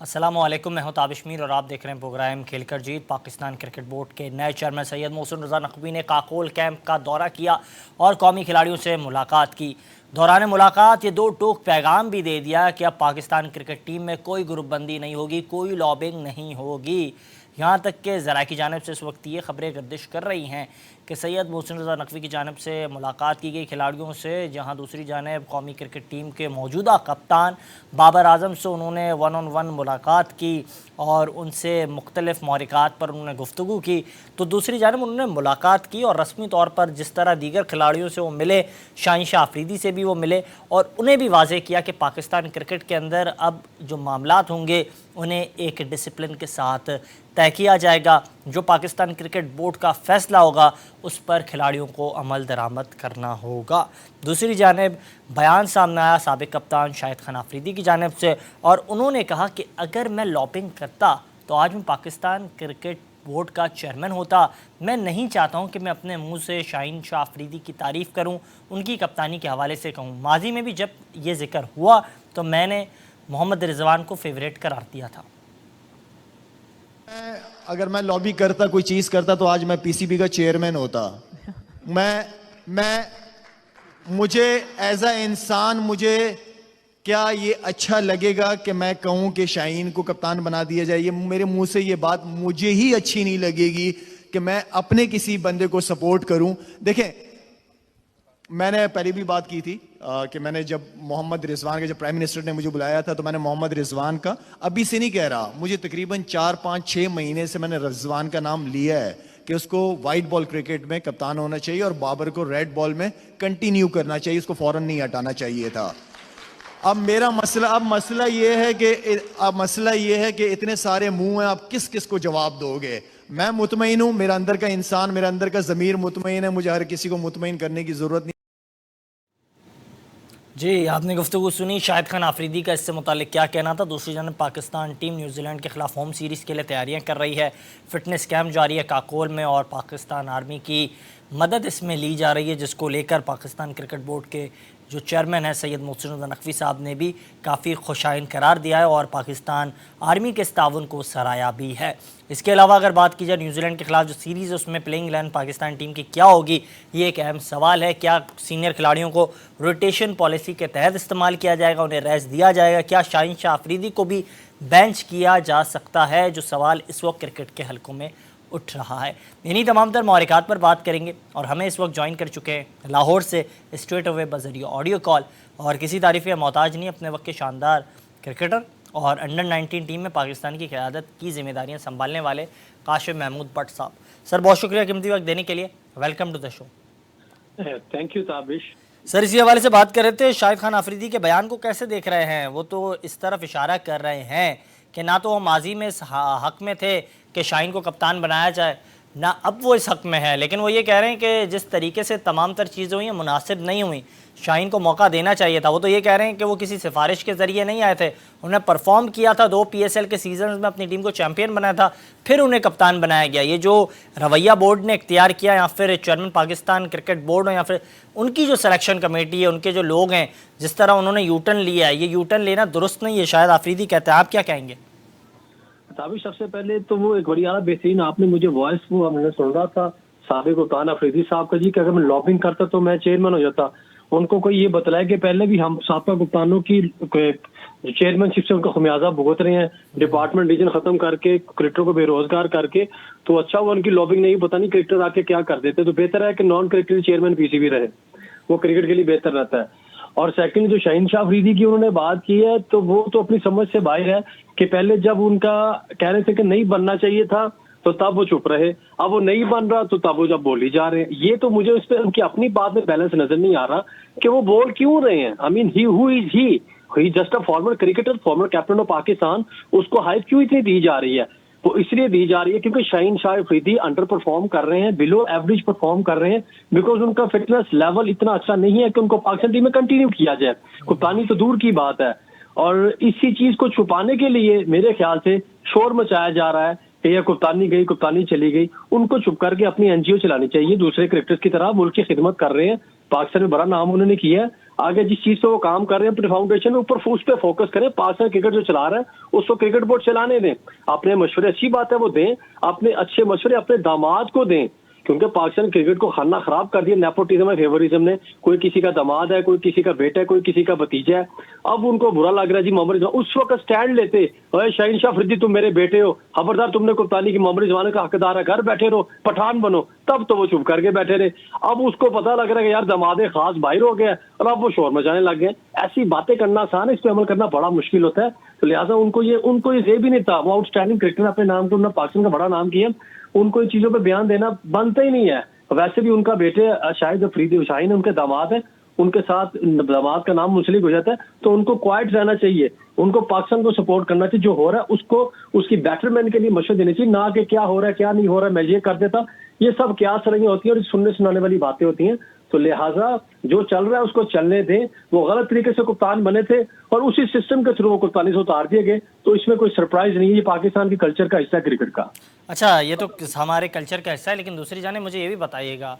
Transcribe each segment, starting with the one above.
अस्सलामुअलैकुम, मैं हूं ताबिश मीर और आप देख रहे हैं प्रोग्राम खेलकर जीत। पाकिस्तान क्रिकेट बोर्ड के नए चेयरमैन सैयद मोहसिन रज़ा नकवी ने काकोल कैंप का दौरा किया और कौमी खिलाड़ियों से मुलाकात की। दौरान मुलाकात ये दो टोक पैगाम भी दे दिया कि अब पाकिस्तान क्रिकेट टीम में कोई ग्रुपबंदी नहीं होगी, कोई लॉबिंग नहीं होगी। यहाँ तक कि ज़रा की जानिब से इस वक्त ये खबरें गर्दिश कर रही हैं कि सैयद मोहसिन रज़ा नकवी की जानिब से मुलाकात की गई खिलाड़ियों से, जहाँ दूसरी जानिब कौमी क्रिकेट टीम के मौजूदा कप्तान बाबर आजम से उन्होंने वन ऑन वन मुलाकात की और उनसे मुख्तलिफ़ महरिकात पर उन्होंने गुफ्तगू की। तो दूसरी जानिब उन्होंने मुलाकात की और रस्मी तौर पर जिस तरह दीगर खिलाड़ियों से वो मिले, शाहीन शाह अफरीदी से भी वो मिले और उन्हें भी वाज़ेह किया कि पाकिस्तान क्रिकेट के अंदर अब जो मामलात होंगे उन्हें एक डिसिप्लिन के साथ तय किया जाएगा। जो पाकिस्तान क्रिकेट बोर्ड का फ़ैसला होगा उस पर खिलाड़ियों को अमल दरामद करना होगा। दूसरी जानिब बयान सामने आया साबिक कप्तान शाहिद खान अफरीदी की जानिब से और उन्होंने कहा कि अगर मैं लॉबिंग करता तो आज मैं पाकिस्तान क्रिकेट बोर्ड का चेयरमैन होता। मैं नहीं चाहता हूं कि मैं अपने मुंह से शाहीन शाह अफरीदी की तारीफ़ करूं, उनकी कप्तानी के हवाले से कहूं। माजी में भी जब ये जिक्र हुआ तो मैंने मोहम्मद रिजवान को फेवरेट करार दिया था। अगर मैं लॉबी करता, कोई चीज करता तो आज मैं पीसीबी का चेयरमैन होता। मैं मुझे एज अ इंसान मुझे क्या ये अच्छा लगेगा कि मैं कहूं कि शाहीन को कप्तान बना दिया जाए? ये मेरे मुंह से ये बात मुझे ही अच्छी नहीं लगेगी कि मैं अपने किसी बंदे को सपोर्ट करूं। देखें, मैंने पहले भी बात की थी कि मैंने जब मोहम्मद रिजवान के जब प्राइम मिनिस्टर ने मुझे बुलाया था तो मैंने मोहम्मद रिजवान का, अभी से नहीं कह रहा, मुझे तकरीबन 4-5-6 महीने से मैंने रिजवान का नाम लिया है कि उसको वाइट बॉल क्रिकेट में कप्तान होना चाहिए और बाबर को रेड बॉल में कंटिन्यू करना चाहिए, उसको फौरन नहीं हटाना चाहिए था। अब मसला ये है कि इतने सारे मुंह हैं, आप किस किस को जवाब दोगे? मैं मुतमईन हूं, मेरा अंदर का इंसान, मेरा अंदर का ज़मीर मुतमईन है, मुझे हर किसी को मुतमईन करने की जरूरत नहीं। जी, आपने गुफ्तगू सुनी शाहिद खान अफरीदी का, इससे मुतालिक क्या कहना था। दूसरी जानब पाकिस्तान टीम न्यूजीलैंड के ख़िलाफ़ होम सीरीज़ के लिए तैयारियां कर रही है। फ़िटनेस कैंप जारी है काकोल में और पाकिस्तान आर्मी की मदद इसमें ली जा रही है, जिसको लेकर पाकिस्तान क्रिकेट बोर्ड के जो चेयरमैन है सैयद मोहसिन रज़ा नकवी साहब ने भी काफ़ी खुशाइन करार दिया है और पाकिस्तान आर्मी के इस ताउन को सराहा भी है। इसके अलावा अगर बात की जाए न्यूजीलैंड के ख़िलाफ़ जो सीरीज़ है उसमें प्लेइंग इलेवन पाकिस्तान टीम की क्या होगी, ये एक अहम सवाल है। क्या सीनियर खिलाड़ियों को रोटेशन पॉलिसी के तहत इस्तेमाल किया जाएगा, उन्हें रेस्ट दिया जाएगा? क्या शाहीन शाह अफरीदी को भी बेंच किया जा सकता है? जो सवाल इस वक्त क्रिकेट के हलकों में उठ रहा है। इन्हीं तमाम तर महरिकात पर बात करेंगे और हमें इस वक्त ज्वाइन कर चुके हैं लाहौर से स्ट्रेट अवे बजरिया ऑडियो कॉल और किसी तारीफ़ या मोहताज नहीं, अपने वक्त के शानदार क्रिकेटर और अंडर 19 टीम में पाकिस्तान की क़यादत की जिम्मेदारियां संभालने वाले काशिम महमूद भट्ट साहब। सर, बहुत शुक्रिया कीमती वक्त देने के लिए। Welcome to the show. Thank you Tabish. Sir, इसी हवाले से बात कर रहे थे, शाहिद खान अफरीदी के बयान को कैसे देख रहे हैं? वो तो इस तरफ इशारा कर रहे हैं कि ना तो वो माजी में इस हक़ में थे कि शाहीन को कप्तान बनाया जाए, ना अब वो इस हक़ में है, लेकिन वो ये कह रहे हैं कि जिस तरीके से तमाम तर चीज़ें हुई हैं मुनासिब नहीं हुई, शाहीन को मौका देना चाहिए था। वो तो ये कह रहे हैं कि वो किसी सिफारिश के ज़रिए नहीं आए थे, उन्हें परफॉर्म किया था, 2 PSL के सीजन में अपनी टीम को चैम्पियन बनाया था, फिर उन्हें कप्तान बनाया गया। ये जो रवैया बोर्ड ने इख्तियार किया, या फिर चेयरमैन पाकिस्तान क्रिकेट बोर्ड हो या फिर उनकी जो सिलेक्शन कमेटी है, उनके जो लोग हैं, जिस तरह उन्होंने यूटर्न लिया है, ये यूटर्न लेना दुरुस्त नहीं है, शायद अफरीदी कहते हैं। आप क्या कहेंगे? ताबिश, सबसे पहले तो वो एक बढ़िया बेहतरीन आपने मुझे वॉइस वो हमने सुन रहा था साबिक कप्तान अफरीदी साहब का जी कि अगर मैं लॉबिंग करता तो मैं चेयरमैन हो जाता। उनको कोई ये बतलाया कि पहले भी हम साबिक कप्तानों की चेयरमैनशिप से उनका खमियाजा भुगत रहे हैं, डिपार्टमेंट डिवीजन खत्म करके क्रिकेटर को बेरोजगार करके, तो अच्छा वो उनकी लॉबिंग नहीं, पता नहीं क्रिकेटर आके क्या कर देते। तो बेहतर है कि नॉन क्रिकेट चेयरमैन पीसीबी रहे, वो क्रिकेट के लिए बेहतर रहता है। और सेकंड, जो शाहीन शाह अफरीदी की उन्होंने बात की है तो वो तो अपनी समझ से बाहर है कि पहले जब उनका कह रहे थे कि नहीं बनना चाहिए था तो तब वो चुप रहे, अब वो नहीं बन रहा तो तब वो जब बोली जा रहे हैं। ये तो मुझे उस पर उनकी अपनी बात में बैलेंस नजर नहीं आ रहा कि वो बोल क्यों रहे हैं। I mean, who is he just a former cricketer, former captain of Pakistan, उसको हाइप क्यों इतनी दी जा रही है? वो इसलिए दी जा रही है क्योंकि शाहीन शाह अफरीदी अंडर परफॉर्म कर रहे हैं, बिलो एवरेज परफॉर्म कर रहे हैं, बिकॉज उनका फिटनेस लेवल इतना अच्छा नहीं है कि उनको पाकिस्तान टीम में कंटिन्यू किया जाए। कप्तानी तो दूर की बात है। और इसी चीज को छुपाने के लिए मेरे ख्याल से शोर मचाया जा रहा है कि यह कप्तानी गई, कप्तानी चली गई। उनको चुप करके अपनी NGO चलानी चाहिए, दूसरे क्रिकेटर्स की तरह मुल्क की खिदमत कर रहे हैं, पाकिस्तान में बड़ा नाम उन्होंने किया है। आगे जिस चीज पे वो काम कर रहे हैं अपने फाउंडेशन में ऊपर उस पे फोकस करें। पाकिस्तान क्रिकेट जो चला रहा है उसको क्रिकेट बोर्ड चलाने दें, अपने मशवरे अच्छी बात है वो दें, अपने अच्छे मशवरे अपने दामाद को दें, क्योंकि पाकिस्तान क्रिकेट को खाना खराब कर दिया नेपोटिज्म, फेवरिज्म ने। कोई किसी का दामाद है, कोई किसी का बेटा है, कोई किसी का भतीजा है, अब उनको बुरा लग रहा है जी मोहम्मद रिजवान। उस वक्त स्टैंड लेते, अरे शाहीन शाह अफरीदी तुम मेरे बेटे हो, खबरदार तुमने कप्तानी की, मोहम्मद रिजवान का हकदार है, घर बैठे रहो, पठान बनो, तब तो वो चुप करके बैठे रहे। अब उसको पता लग रहा है कि यार दामाद खास बाहर हो गया और अब वो शोर मचाने लग गए। ऐसी बातें करना आसान है, इस पर अमल करना बड़ा मुश्किल होता है। तो लिहाजा उनको ये भी नहीं था, वो आउटस्टैंडिंग क्रिकेटर अपने नाम को उन्होंने पाकिस्तान का बड़ा नाम किया, उनको इन चीजों पर बयान देना बनता ही नहीं है। वैसे भी उनका बेटे शाहिद अफरीदी शाहीन उनके दामाद है, उनके साथ दामाद का नाम मुंसलिक हो जाता है, तो उनको क्वाइट रहना चाहिए, उनको पाकिस्तान को सपोर्ट करना चाहिए। जो हो रहा है उसको उसकी बेटरमेंट के लिए मशवरे देने चाहिए, ना कि क्या हो रहा है क्या नहीं हो रहा है मैं ये कर देता। ये सब क्या सरंगियां होती हैं और सुनने सुनाने वाली बातें होती हैं। तो लिहाजा जो चल रहा है उसको चलने दें। वो गलत तरीके से कप्तान बने थे और उसी सिस्टम के थ्रू वो कप्तानी से उतार दिए गए, तो इसमें कोई सरप्राइज नहीं है, ये पाकिस्तान की कल्चर का हिस्सा है क्रिकेट का। अच्छा, ये तो हमारे कल्चर का हिस्सा है, लेकिन दूसरी जाने मुझे ये भी बताइएगा,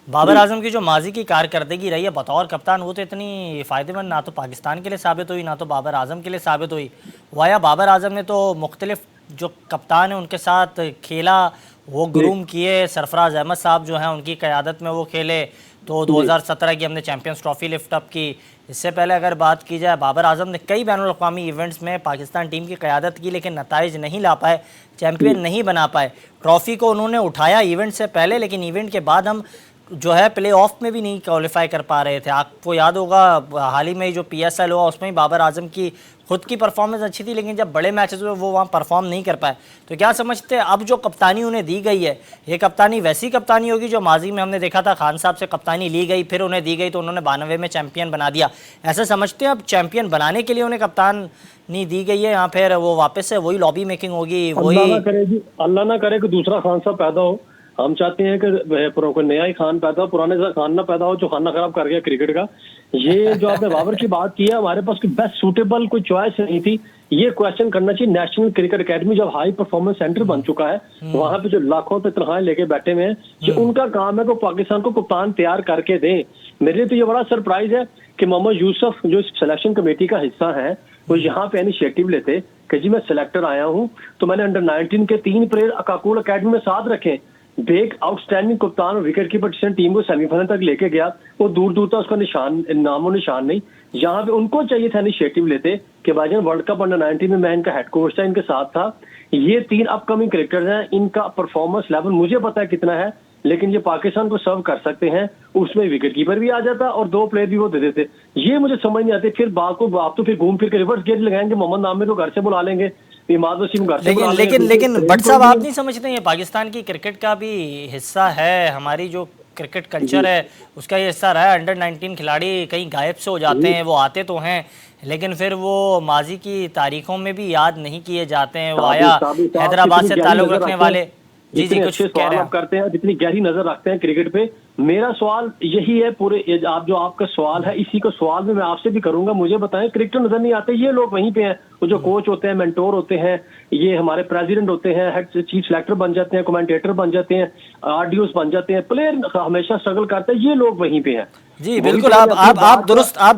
बाबर आजम की जो माजी की कारकर्दगी रही है बतौर कप्तान, वो तो इतनी फ़ायदेमंद ना तो पाकिस्तान के लिए साबित हुई, ना तो बाबर आजम के लिए साबित हुई। वाया बाबर आजम ने तो मुख्तलिफ जो कप्तान हैं उनके साथ खेला, वो ग्रूम किए, सरफराज अहमद साहब जो हैं उनकी क़यादत में वो खेले, तो 2017 की हमने चैम्पियंस ट्रॉफ़ी लिफ्ट अप की। इससे पहले अगर बात की जाए, बाबर आजम ने कई बैनुल अक़वामी इवेंट्स में पाकिस्तान टीम की क़यादत की, लेकिन नताइज नहीं ला पाए, चैम्पियन नहीं बना पाए। ट्रॉफ़ी को उन्होंने उठाया इवेंट से पहले, लेकिन इवेंट के बाद हम जो है प्ले ऑफ में भी नहीं क्वालिफाई कर पा रहे थे। आपको याद होगा हाल ही में जो PSL हुआ उसमें ही बाबर आजम की खुद की परफॉर्मेंस अच्छी थी, लेकिन जब बड़े मैचेस हुए वो वहाँ परफॉर्म नहीं कर पाए। तो क्या समझते हैं अब जो कप्तानी उन्हें दी गई है, ये कप्तानी वैसी कप्तानी होगी जो माजी में हमने देखा था, खान साहब से कप्तानी ली गई, फिर उन्हें दी गई तो उन्होंने 92 में चैंपियन बना दिया। ऐसा समझते हैं अब चैंपियन बनाने के लिए उन्हें कप्तानी दी गई है, या फिर वो वापस से वही लॉबी मेकिंग होगी? वही अल्लाह ना करे कि दूसरा खान साहब पैदा हो। हम चाहते हैं कि कोई नया ही खान पैदा हो, पुराने खान ना पैदा हो जो खाना खराब कर गया क्रिकेट का। ये जो आपने बाबर की बात की है, हमारे पास कोई बेस्ट सूटेबल कोई चॉइस नहीं थी। ये क्वेश्चन करना चाहिए नेशनल क्रिकेट एकेडमी, जब हाई परफॉर्मेंस सेंटर बन चुका है, वहां पे जो लाखों पे तनख्वाहें लेके बैठे हुए हैं, कि उनका काम है कि पाकिस्तान को कप्तान तैयार करके दें। मेरे लिए तो ये बड़ा सरप्राइज है कि मोहम्मद यूसुफ जो सिलेक्शन कमेटी का हिस्सा है, वो यहाँ पे इनिशिएटिव लेते कि जी मैं सिलेक्टर आया हूँ, तो मैंने अंडर 19 के 3 प्लेयर अकाकुल अकेडमी में साथ रखे। बेग आउटस्टैंडिंग कप्तान और विकेट कीपर टीम को सेमीफाइनल तक लेके गया, वो दूर दूर तक उसका नामो निशान नहीं। यहाँ पे उनको चाहिए था इनिशिएटिव लेते कि भाईजान वर्ल्ड कप अंडर 19 में मैं इनका हेड कोच था, इनके साथ था। ये 3 अपकमिंग क्रिकेटर्स हैं, इनका परफॉर्मेंस लेवल मुझे पता है कितना है, लेकिन ये पाकिस्तान को सर्व कर सकते हैं। उसमें विकेट कीपर भी आ जाता और 2 प्लेयर भी वो दे देते। ये मुझे समझ नहीं आती। फिर आप तो फिर घूम फिर के रिवर्स गेट लगाएंगे, मोहम्मद आमिर को घर से बुला लेंगे, लेकिन भट्ट साहब आप नहीं समझते ये पाकिस्तान की क्रिकेट का भी हिस्सा है? हमारी जो क्रिकेट कल्चर है उसका ये हिस्सा रहा है। अंडर 19 खिलाड़ी कहीं गायब से हो जाते हैं, वो आते तो हैं लेकिन फिर वो माजी की तारीखों में भी याद नहीं किए जाते हैं। वो आया हैदराबाद से ताल्लुक रखने वाले, जी कुछ कह रहे हैं करते हैं, जितनी गहरी नजर रखते हैं क्रिकेट पे। मेरा सवाल यही है, पूरे आप जो आपका सवाल है, इसी को सवाल में मैं आपसे भी करूंगा। मुझे बताएं, क्रिकेटर नजर नहीं आते, ये लोग वहीं पे हैं। वो जो कोच होते हैं, मेंटोर होते हैं, ये हमारे प्रेसिडेंट होते हैं, हेड चीफ सेलेक्टर बन जाते हैं, कमेंटेटर बन जाते हैं, RDOs बन जाते हैं, प्लेयर हमेशा स्ट्रगल करते हैं, ये लोग वहीं पे हैं। जी बिल्कुल, आप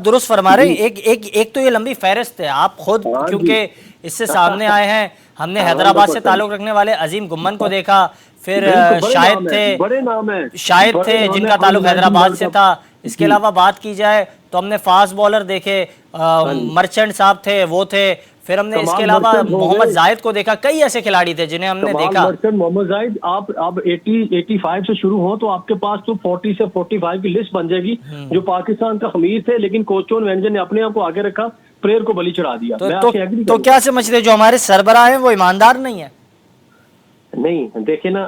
दुरुस्त फरमा रहे हैं। एक तो ये लंबी फहरिस्त है, आप खुद क्योंकि इससे सामने आए हैं। हमने हैदराबाद से ताल्लुक रखने वाले अजीम गुम्मन को देखा, फिर शाहिद थे जिनका ताल्लुक हैदराबाद से था। इसके अलावा बात की जाए तो हमने फास्ट बॉलर देखे, मर्चेंट साहब थे, वो थे। फिर हमने इसके अलावा मोहम्मद जाहिद को देखा, कई ऐसे खिलाड़ी थे जिन्हें हमने देखा। मोहम्मद जाहिद, आप 85 से शुरू हो तो आपके पास तो 40 से 45 की लिस्ट बन जाएगी, जो पाकिस्तान का खमीर थे, लेकिन कोचों ने अपने आप को आगे रखा, प्लेयर को बलि चढ़ा दिया। तो क्या समझते जो हमारे सरबराह हैं वो ईमानदार नहीं है? नहीं, देखिए ना,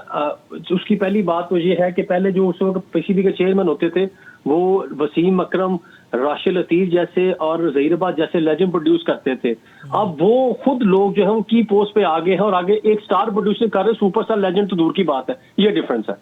उसकी पहली बात तो ये है कि पहले जो उस वक्त PCB के चेयरमैन होते थे, वो वसीम अकरम, राशिद लतीफ जैसे और ज़हीराबाद जैसे लेजेंड प्रोड्यूस करते थे। अब वो खुद लोग जो है वो की पोस्ट पे आगे हैं और आगे एक स्टार प्रोड्यूसर कर रहे, सुपरस्टार लेजेंड तो दूर की बात है। ये डिफरेंस है।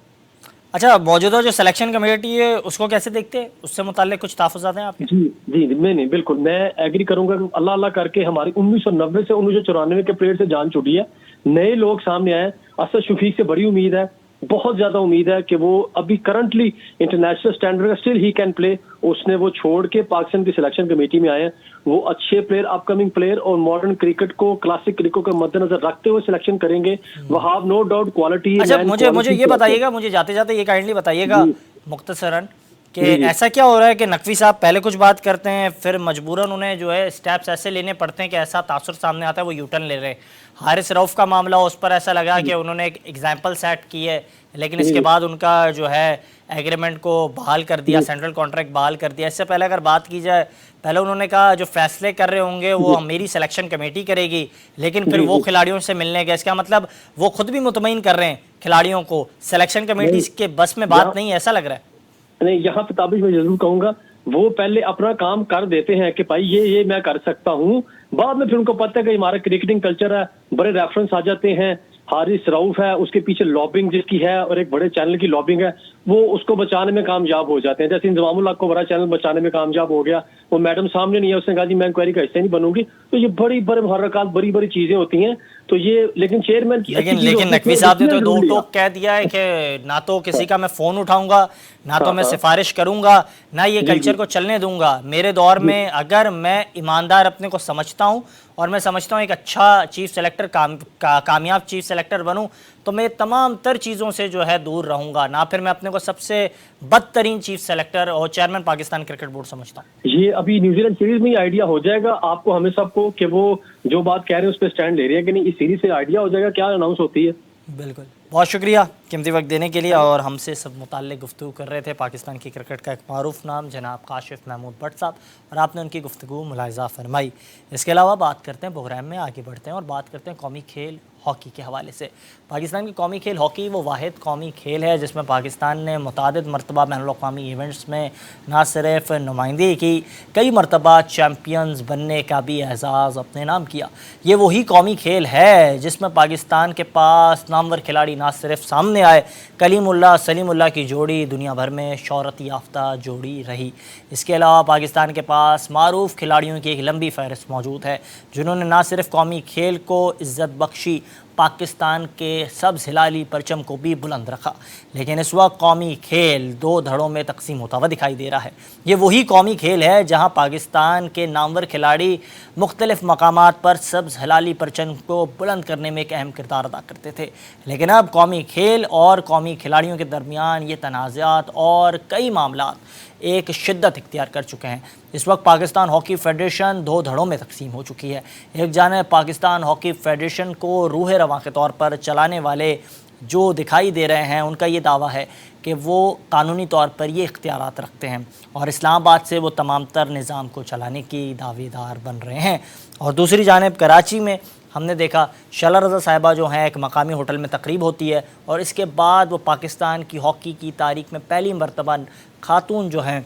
अच्छा, मौजूदा जो सिलेक्शन कमेटी है उसको कैसे देखते हैं? उससे मुताल्लिक कुछ ताफ़ुज़ात हैं आपके? जी नहीं, बिल्कुल मैं एग्री करूंगा कि अल्लाह करके हमारी 1990 से 1994 के प्लेयर से जान छुटी है, नए लोग सामने आए। असद शफीक से बड़ी उम्मीद है, बहुत ज्यादा उम्मीद है कि वो अभी करंटली इंटरनेशनल स्टैंडर्ड का स्टिल ही कैन प्ले। उसने वो छोड़ के पाकिस्तान की सिलेक्शन कमेटी में आए हैं। वो अच्छे प्लेयर, अपकमिंग प्लेयर और मॉडर्न क्रिकेट को, क्लासिक क्रिकेट को मद्देनजर रखते हुए सिलेक्शन करेंगे। वो हैव नो डाउट क्वालिटी। अच्छा, मुझे ये बताइएगा, मुझे जाते जाते ये काइंडली बताइएगा मुख्तसरन कि ऐसा क्या हो रहा है कि नकवी साहब पहले कुछ बात करते हैं, फिर मजबूरन उन्हें जो है स्टेप्स ऐसे लेने पड़ते हैं कि ऐसा तासुर सामने आता है वो यूटर्न ले रहे हैं। हारिस रऊफ का मामला, उस पर ऐसा लगा कि उन्होंने एक एग्जाम्पल सेट की है, लेकिन इसके बाद उनका जो है एग्रीमेंट को बहाल कर दिया, सेंट्रल कॉन्ट्रैक्ट बहाल कर दिया। इससे पहले अगर बात की जाए, पहले उन्होंने कहा जो फैसले कर रहे होंगे वो मेरी सिलेक्शन कमेटी करेगी, लेकिन फिर वो खिलाड़ियों से मिलने गए। इसका मतलब वो खुद भी मुतमईन कर रहे हैं खिलाड़ियों को, सिलेक्शन कमेटी के बस में बात नहीं, ऐसा लग रहा है। नहीं, यहाँ पे ताबिश मैं जरूर कहूंगा, वो पहले अपना काम कर देते हैं कि भाई ये मैं कर सकता हूँ। बाद में फिर उनको पता है कि हमारा क्रिकेटिंग कल्चर है, बड़े रेफरेंस आ जाते हैं। हारिस रऊफ है, उसके पीछे लॉबिंग जिसकी है और एक बड़े चैनल की लॉबिंग है, वो उसको बचाने में कामयाब हो जाते हैं। जैसे इंजमामुल हक को बड़ा चैनल बचाने में कामयाब हो गया, वो मैडम सामने नहीं है, उसने कहा जी मैं इंक्वायरी का हिस्सा नहीं बनूंगी। तो ये बड़ी बड़ी मुहर्रकात, बड़ी बड़ी चीजें होती हैं। तो ये लेकिन चेयरमैन की लेकिन नकवी साहब ने तो दो टोक कह दिया है कि ना तो किसी का मैं फोन उठाऊंगा, ना तो मैं सिफारिश करूंगा, ना ये कल्चर को चलने दूंगा। मेरे दौर में अगर मैं ईमानदार अपने को समझता हूं और मैं समझता हूं एक अच्छा चीफ सेलेक्टर कामयाब चीफ सेलेक्टर बनूं, तो मैं तमाम तर चीज़ों से जो है दूर रहूंगा, ना फिर मैं अपने को सबसे बदतरीन चीफ सेलेक्टर और चेयरमैन पाकिस्तान क्रिकेट बोर्ड समझता हूँ। ये अभी न्यूजीलैंड सीरीज में ही आइडिया हो जाएगा आपको, हमें सबको, कि वो जो बात कह रहे हैं उस पर स्टैंड ले रहे हैं कि नहीं। इस सीरीज से आइडिया हो जाएगा क्या अनाउंस होती है। बिल्कुल, बहुत शुक्रिया कीमती वक्त देने के लिए। और हमसे सब मुताल्लिक गुफ्तगू कर रहे थे पाकिस्तान की क्रिकेट का एक मारूफ नाम जनाब काशिफ महमूद भट्ट साहब, और आपने उनकी गुफ्तगू मुलाहिज़ा फरमाई। इसके अलावा बात करते हैं, प्रोग्राम में आगे बढ़ते हैं और बात करते हैं कौमी खेल हॉकी के हवाले से। पाकिस्तान की कौमी खेल हॉकी वो वाहिद कौमी खेल है जिसमें पाकिस्तान ने मुतादिद मरतबा बैनुल-अक़वामी इवेंट्स में ना सिर्फ नुमाइंदगी की, कई मरतबा चैम्पियंस बनने का भी एजाज़ अपने नाम किया। ये वही कौमी खेल है जिसमें पाकिस्तान के पास नामवर खिलाड़ी ना सिर्फ सामने आए, कलीमुल्लाह सलीमुल्लाह की जोड़ी दुनिया भर में शोहरत याफ्ता जोड़ी रही। इसके अलावा पाकिस्तान के पास मारूफ खिलाड़ियों की एक लंबी फहरिस्त मौजूद है जिन्होंने ना सिर्फ कौमी खेल को इज़्ज़त बख्शी, पाकिस्तान के सब्ज़ हिलाली परचम को भी बुलंद रखा। लेकिन इस वक्त कौमी खेल दो धड़ों में तकसीम होता हुआ दिखाई दे रहा है। ये वही कौमी खेल है जहां पाकिस्तान के नामवर खिलाड़ी मुख्तलिफ़ मकामात पर सब्ज़ हिलाली परचम को बुलंद करने में एक अहम किरदार अदा करते थे। लेकिन अब कौमी खेल और कौमी खिलाड़ियों के दरमियान ये तनाज़ात और कई मामलात एक शिद्दत इख्तियार कर चुके हैं। इस वक्त पाकिस्तान हॉकी फेडरेशन दो धड़ों में तकसीम हो चुकी है। एक जानिब पाकिस्तान हॉकी फेडरेशन को रूह रवां के तौर पर चलाने वाले जो दिखाई दे रहे हैं, उनका ये दावा है कि वो कानूनी तौर पर ये इख्तियारात रखते हैं और इस्लामाबाद से वो तमाम तर निज़ाम को चलाने की दावेदार बन रहे हैं। और दूसरी जानिब कराची में हमने देखा शला रज़ा साहिबा जो हैं एक मकामी होटल में तकरीब होती है और इसके बाद वो पाकिस्तान की हॉकी की तारीख में पहली मरतबा खातून जो हैं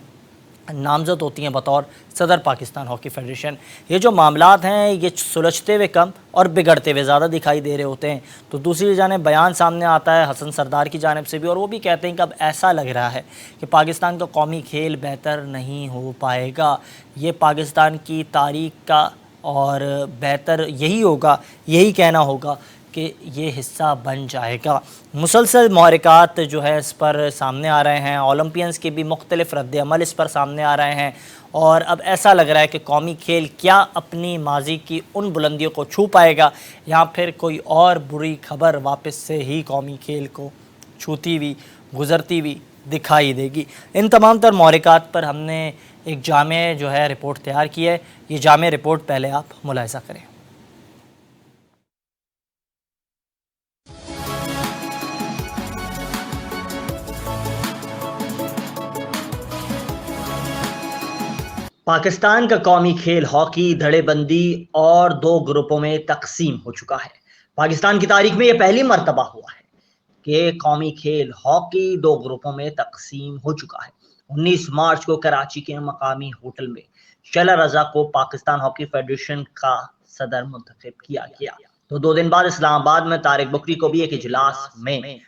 नामज़द होती हैं बतौर सदर पाकिस्तान हॉकी फेडरेशन। ये जो मामलात हैं ये सुलझते हुए कम और बिगड़ते हुए ज़्यादा दिखाई दे रहे होते हैं। तो दूसरी जानिब बयान सामने आता है हसन सरदार की जानिब से भी, और वो भी कहते हैं कि अब ऐसा लग रहा है कि पाकिस्तान का कौमी खेल बेहतर नहीं हो पाएगा। ये पाकिस्तान की तारीख का और बेहतर यही होगा, यही कहना होगा कि ये हिस्सा बन जाएगा। मुसलसल महरक़ात जो है इस पर सामने आ रहे हैं, ओलंपियंस के भी मुख्तलिफ़ रद्द अमल इस पर सामने आ रहे हैं और अब ऐसा लग रहा है कि कौमी खेल क्या अपनी माजी की उन बुलंदियों को छू पाएगा या फिर कोई और बुरी खबर वापस से ही कौमी खेल को छूती हुई गुज़रती हुई दिखाई देगी। इन तमाम तर महरक़ात पर हमने एक जामे जो है रिपोर्ट तैयार की है। ये जामे रिपोर्ट पहले आप मुलाहिज़ा करें। पाकिस्तान का कौमी खेल हॉकी धड़ेबंदी और दो ग्रुपों में तकसीम हो चुका है। पाकिस्तान की तारीख में यह पहली मर्तबा हुआ है कि कौमी खेल हॉकी दो ग्रुपों में तकसीम हो चुका है। 19 मार्च को कराची के मकामी होटल में शला रज़ा को पाकिस्तान हॉकी फेडरेशन का सदर मुंतखब किया गया, तो 2 दिन बाद इस्लामाबाद में तारिक बुकरी को भी एक इजलास में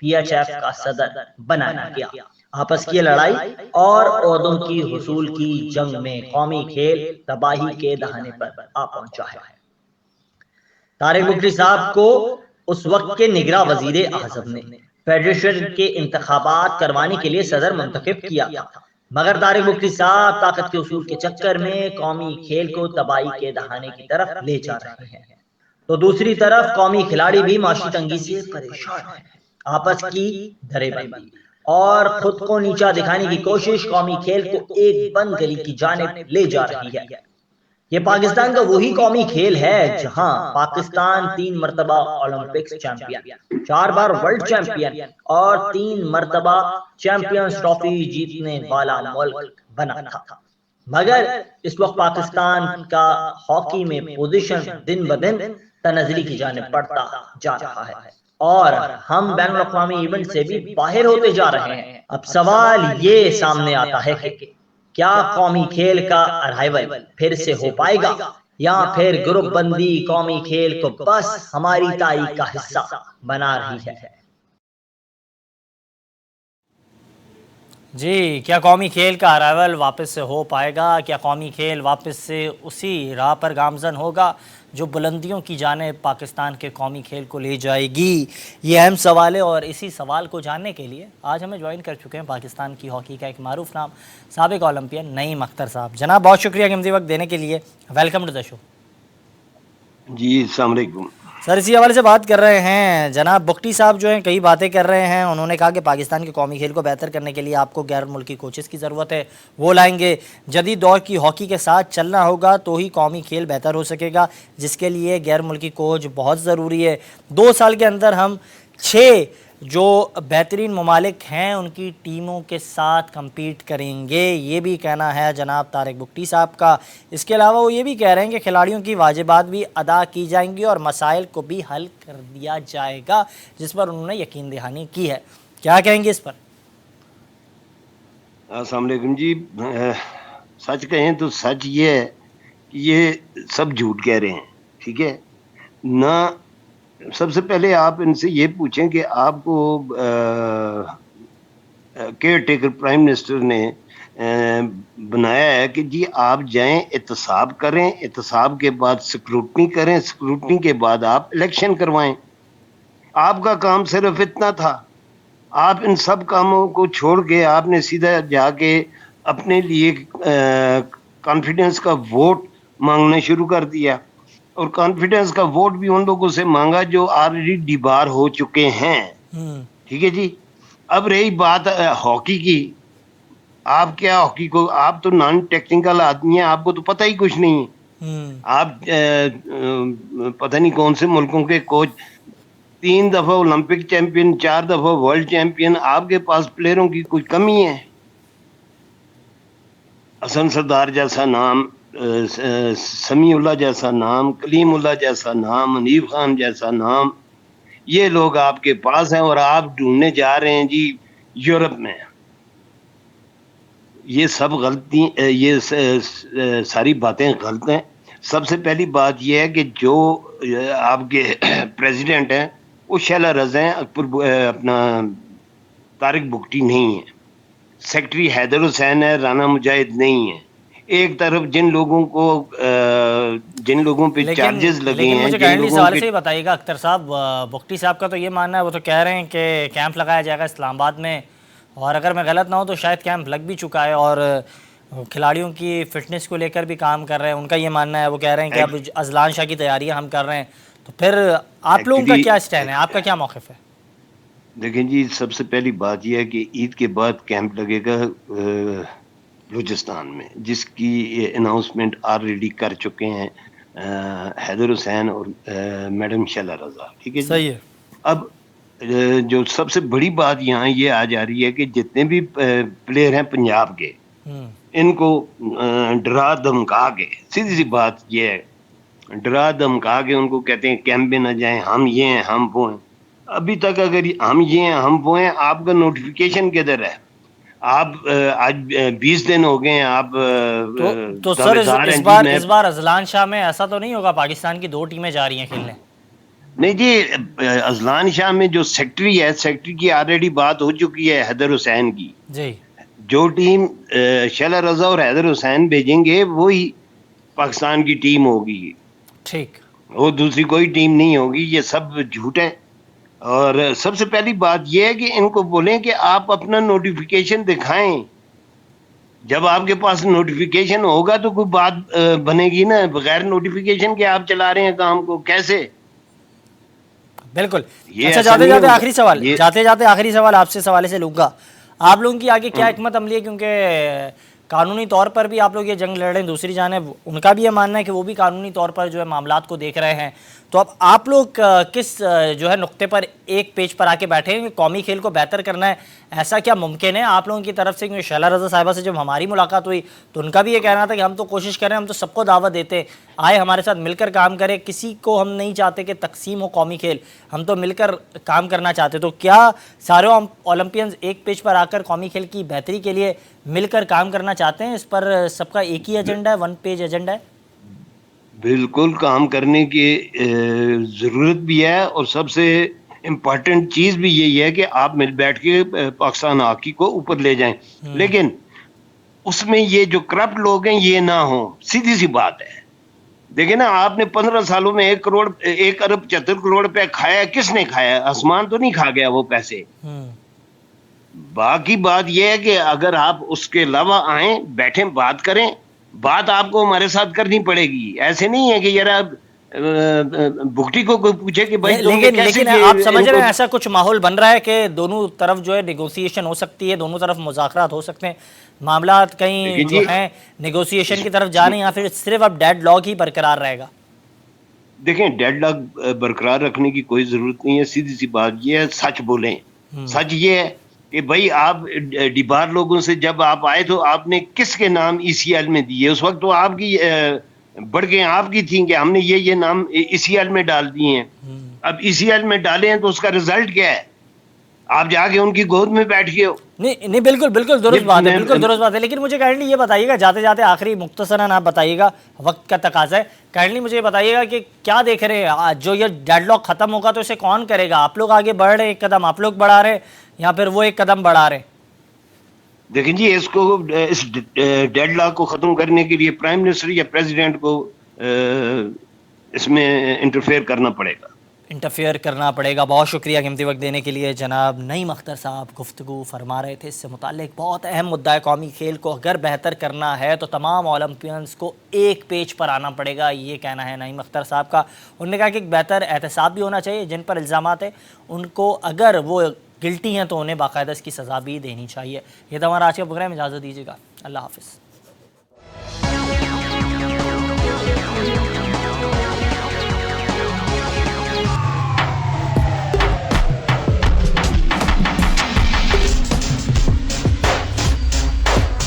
PHF का सदर बनाया गया। आपस की लड़ाई और ओहदों की हुसूल की जंग में कौमी खेल तबाही के दहाने पर आ पहुंचा है। तारिक बुकरी साहब को उस वक्त के निगरां वजीर आजम ने फेडरेशन के इंतखाबात करवाने के लिए सदर मुंतखब किया था, मगर तारिक मुफ्ती साहब ताकत के उसूल के चक्कर में कौमी खेल को तबाही के दहाने की तरफ ले जा रहे हैं। तो दूसरी तरफ कौमी खिलाड़ी भी माशी तंगी से परेशान हैं। आपस की दरेबंदी और खुद को नीचा दिखाने की कोशिश कौमी खेल को एक बंद गली की जानिब ले जा रही है। ये पाकिस्तान का वही कौमी खेल है जहां पाकिस्तान 3 मरतबा ओलंपिक्स चैंपियन, 4 बार वर्ल्ड चैंपियन और 3 मरतबा चैंपियंस ट्रॉफी जीतने वाला मुल्क बना था। मगर इस वक्त पाकिस्तान का हॉकी में पोजीशन दिन ब दिन तनज़ली की जानिब बढ़ता जा रहा है और हम बैन अवी इवेंट से भी बाहर होते जा रहे हैं। अब सवाल ये सामने आता है कि क्या कौमी खेल का अराइवल फिर से हो पाएगा या फिर ग्रुप बंदी कौमी खेल को बस हमारी तारीख का हिस्सा बना रही है। जी, क्या कौमी खेल का अराइवल वापस से हो पाएगा? क्या कौमी खेल वापस से उसी राह पर गामजन होगा जो बुलंदियों की जानिब पाकिस्तान के कौमी खेल को ले जाएगी? ये अहम सवाल है और इसी सवाल को जानने के लिए आज हमें ज्वाइन कर चुके हैं पाकिस्तान की हॉकी का एक मारूफ नाम साबिक ओलंपियन नईम अख्तर साहब। जनाब, बहुत शुक्रिया कीमती वक्त देने के लिए। Welcome to the show. जी, अस्सलाम वालेकुम। सर, इसी हवाले से बात कर रहे हैं। जनाब बुख्ती साहब जो हैं कई बातें कर रहे हैं। उन्होंने कहा कि पाकिस्तान के कौमी खेल को बेहतर करने के लिए आपको गैर मुल्की कोचेस की ज़रूरत है, वो लाएंगे। जदीद दौर की हॉकी के साथ चलना होगा तो ही कौमी खेल बेहतर हो सकेगा, जिसके लिए गैर मुल्की कोच बहुत ज़रूरी है। 2 साल के अंदर हम 6 जो बेहतरीन ममालिक हैं उनकी टीमों के साथ कम्पीट करेंगे, ये भी कहना है जनाब तारिक बुख्ती साहब का। इसके अलावा वो ये भी कह रहे हैं कि खिलाड़ियों की वाजिबात भी अदा की जाएंगी और मसाइल को भी हल कर दिया जाएगा, जिस पर उन्होंने यकीन दहानी की है। क्या कहेंगे इस पर? अस्सलाम वालेकुम जी। सच कहें तो सच ये है कि ये सब झूठ कह रहे हैं, ठीक है ना। सबसे पहले आप इनसे ये पूछें कि आपको केयर टेकर प्राइम मिनिस्टर ने बनाया है कि जी आप जाएं, एहतसाब करें, एहतसाब के बाद स्क्रूटनी करें, स्क्रूटनी के बाद आप इलेक्शन करवाएं। आपका काम सिर्फ इतना था। आप इन सब कामों को छोड़ के आपने सीधा जाके अपने लिए कॉन्फिडेंस का वोट मांगना शुरू कर दिया और कॉन्फिडेंस का वोट भी उन लोगों से मांगा जो ऑलरेडी डिबार हो चुके हैं। ठीक है जी। अब रही बात हॉकी की, आप क्या हॉकी को, आप तो नॉन टेक्निकल आदमी हैं, आपको तो पता ही कुछ नहीं है। आप पता नहीं कौन से मुल्कों के कोच, 3 दफा ओलंपिक चैंपियन, 4 दफा वर्ल्ड चैंपियन, आपके पास प्लेयरों की कोई कमी है? हसन सरदार जैसा नाम, समीउल्लाह जैसा नाम, कलीमुल्लाह जैसा नाम, हनीफ खान जैसा नाम, ये लोग आपके पास हैं और आप ढूंढने जा रहे हैं जी यूरोप में। ये सब गलती, ये सारी बातें गलत हैं। सबसे पहली बात यह है कि जो आपके प्रेसिडेंट हैं वो शैला रज़ा हैं, अपना तारिक बुख्ती नहीं है। सेक्रेटरी हैदर हुसैन है, राना मुजाहिद नहीं है। एक तरफ जिन लोगों पे चार्जेस लगे हैं, मुझे काइंडली सवाल से ही बताइएगा अख्तर साहब, बुख्ती साहब का तो ये मानना है, वो तो कह रहे हैं कि कैंप लगाया जाएगा इस्लामाबाद में, और अगर मैं गलत ना हूँ तो शायद कैंप लग भी चुका है और खिलाड़ियों की फिटनेस को लेकर भी काम कर रहे हैं। उनका ये मानना है, वो कह रहे हैं कि अब अजलान शाह की तैयारियाँ हम कर रहे हैं। तो फिर आप लोगों का क्या स्टैंड है, आपका क्या मौक़िफ़ है? देखें जी, सबसे पहली बात यह है कि ईद के बाद कैंप लगेगा बलूचिस्तान में, जिसकी अनाउंसमेंट ऑलरेडी कर चुके हैं हैदर हुसैन और मैडम शैला रज़ा। ठीक है, सही है। अब जो सबसे बड़ी बात यहाँ ये आ जा रही है कि जितने भी प्लेयर हैं पंजाब के, इनको डरा धमका के, सीधी सी बात ये है, डरा धमका के उनको कहते हैं कैंप में ना जाएं, हम ये हैं, हम वो हैं। अभी तक अगर हम ये हैं, हम वो हैं, आपका नोटिफिकेशन किधर है? आप आज 20 दिन हो गए हैं, आप तो सर इस बार अजलान शाह में ऐसा तो नहीं होगा? पाकिस्तान की 2 टीमें जा रही हैं खेलने। नहीं जी, अजलान शाह में जो सेक्रेटरी है, सेक्रेटरी की ऑलरेडी बात हो चुकी है हैदर हुसैन की जी। जो टीम शैला रज़ा और हैदर हुसैन भेजेंगे वही पाकिस्तान की टीम होगी। ठीक। वो दूसरी कोई टीम नहीं होगी, ये सब झूठ है। और सबसे पहली बात ये है कि इनको बोलें कि आप अपना नोटिफिकेशन दिखाएं। जब आपके पास नोटिफिकेशन होगा तो कोई बात बनेगी ना। बगैर नोटिफिकेशन के आप चला रहे हैं काम को, कैसे? बिल्कुल। ये अच्छा, ऐसा जाते नहीं जाते होगा। आखिरी सवाल, ये जाते जाते आखिरी सवाल आपसे सवाले से लूँगा। आप लोगों की आगे क्या हिकमत अमली है, क्योंकि कानूनी तौर पर भी आप लोग ये जंग लड़ रहे हैं, दूसरी जानिब उनका भी ये मानना है कि वो भी कानूनी तौर पर जो है मामलात को देख रहे हैं। तो अब आप लोग किस जो है नुक्ते पर एक पेज पर आके बैठे हैं कि कौमी खेल को बेहतर करना है? ऐसा क्या मुमकिन है आप लोगों की तरफ से? क्योंकि शैला रज़ा साहिबा से जब हमारी मुलाकात हुई तो उनका भी ये कहना था कि हम तो कोशिश करें, हम तो सबको दावत देते हैं, आए हमारे साथ मिलकर काम करें, किसी को हम नहीं चाहते कि तकसीम हो कौमी खेल, हम तो मिलकर काम करना चाहते। तो क्या सारे ओलंपियंस एक पेज पर आकर कौमी खेल की बेहतरी के लिए मिलकर काम करना चाहते हैं? इस पर सबका एक ही एजेंडा है, वन पेज एजेंडा है? बिल्कुल काम करने की जरूरत भी है, और सबसे इम्पोर्टेंट चीज भी यही है कि आप मिल बैठ के पाकिस्तान हॉकी को ऊपर ले जाएं। लेकिन उसमें ये जो करप्ट लोग हैं ये ना हो, सीधी सी बात है। देखिए ना, आपने 15 सालों में 1 अरब 75 करोड़ रुपए खाया, किसने खाया? आसमान तो नहीं खा गया वो पैसे। बाकी बात यह है कि अगर आप उसके अलावा आए, बैठे, बात करें, बात आपको हमारे साथ करनी पड़ेगी। ऐसे नहीं है कि यार आप भुगटी को कोई पूछे कि भाई तुमने लेकिन कैसे लेकिन आप समझ रहे हैं ऐसा कुछ माहौल बन रहा है कि दोनों तरफ जो है नेगोशिएशन हो सकती है, दोनों तरफ मुज़ाकरात हो सकते हैं, मामला कहीं लेकिन जो जी है नेगोशिएशन की तरफ जा रहे हैं, या फिर सिर्फ अब डेड लॉक ही बरकरार रहेगा? देखें, डेडलॉक बरकरार रखने की कोई जरूरत नहीं है। सीधी सी बात ये है, सच बोलें। सच ये है कि भाई आप डिबार लोगों से जब आप आए तो आपने किसके नाम ईसीएल में दिए? उस वक्त तो आपकी बढ़ के आपकी थी कि हमने ये नाम ईसीएल में डाल दिए हैं। अब ईसीएल में डाले हैं तो उसका रिजल्ट क्या है? आप जाके उनकी गोद में बैठ गए हो। नहीं नहीं, बिल्कुल बिल्कुल दुरुस्त बात है, बिल्कुल दुरुस्त बात है। लेकिन मुझे काइंडली ये बताइएगा, जाते जाते आखिरी मुख्तसरन आप बताइएगा, वक्त का तकाजा है, काइंडली मुझे बताइएगा कि क्या देख रहे हैं आज जो ये डेडलॉक खत्म होगा तो इसे कौन करेगा? आप लोग आगे बढ़ रहे हैं, एक कदम आप लोग बढ़ा रहे हैं, या फिर वो एक कदम बढ़ा रहे हैं? देखिए जी, इस डेडलॉक को खत्म करने के लिए प्राइम मिनिस्टर या प्रेसिडेंट को इसमें इंटरफेयर करना पड़ेगा। इंटरफेयर करना पड़ेगा। बहुत शुक्रिया कीमती वक्त देने के लिए जनाब नईम अख्तर साहब। गुफ्तगू फरमा रहे थे इससे मुताल्लिक। बहुत अहम मुद्दा है, कौमी खेल को अगर बेहतर करना है तो तमाम ओलंपियंस को एक पेज पर आना पड़ेगा, ये कहना है नईम अख्तर साहब का। उन्होंने कहा कि एक बेहतर एहतसाब भी होना चाहिए, जिन पर इल्ज़ामात है उनको अगर वो गिल्टी हैं तो उन्हें बाकायदा इसकी सज़ा भी देनी चाहिए। ये तो हमारा आज का प्रोग्राम, इजाज़त दीजिएगा, अल्लाह हाफ़िज़।